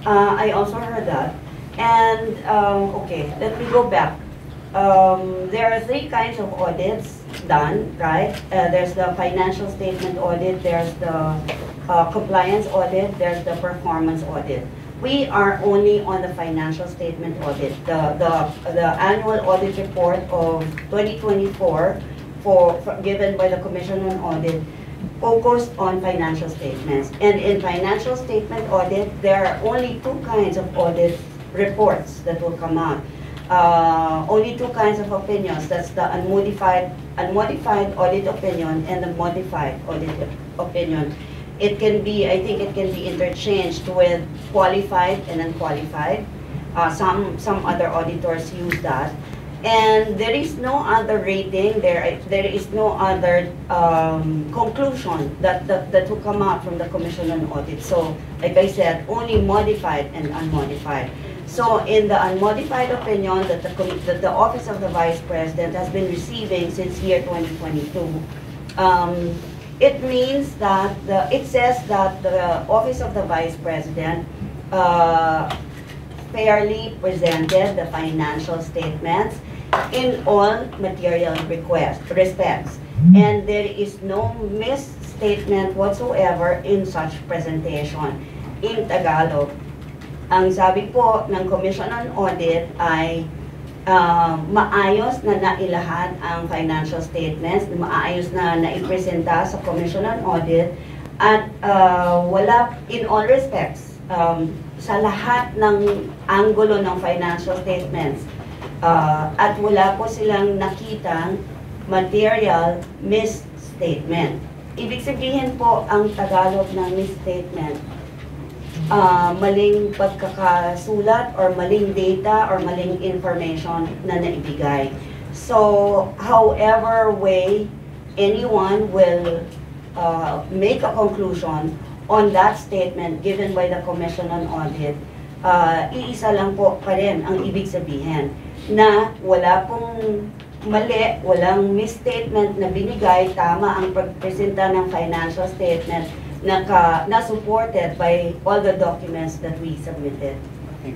I also heard that. And, okay, let me go back. There are three kinds of audits done, right? There's the financial statement audit, there's the compliance audit, there's the performance audit. We are only on the financial statement audit. The annual audit report of 2024 given by the Commission on Audit focused on financial statements. And in financial statement audit, there are only two kinds of audit reports that will come out. Only two kinds of opinions. That's the unmodified audit opinion and the modified audit opinion. It can be, I think it can be interchanged with qualified and unqualified. Some other auditors use that. And there is no other rating, there is no other conclusion that will come out from the Commission on Audit. So, like I said, only modified and unmodified. So, in the unmodified opinion that the Office of the Vice President has been receiving since year 2022, it means that it says that the Office of the Vice President fairly presented the financial statements in all material respects. And there is no misstatement whatsoever in such presentation. In Tagalog, ang sabi po ng Commission on Audit ay maayos na nailahad ang financial statements, maayos na naipresenta sa Commission on Audit, at wala, in all respects, sa lahat ng anggulo ng financial statements, at wala po silang nakitang material misstatement. Ibig sabihin po, ang Tagalog ng misstatement, maling pagkakasulat or maling data or maling information na naibigay. So, however way anyone will make a conclusion on that statement given by the Commission on Audit, iisa lang po pa rin ang ibig sabihin, na wala pong mali, walang misstatement na binigay, tama ang pagpresenta ng financial statement na supported by all the documents that we submitted. Okay.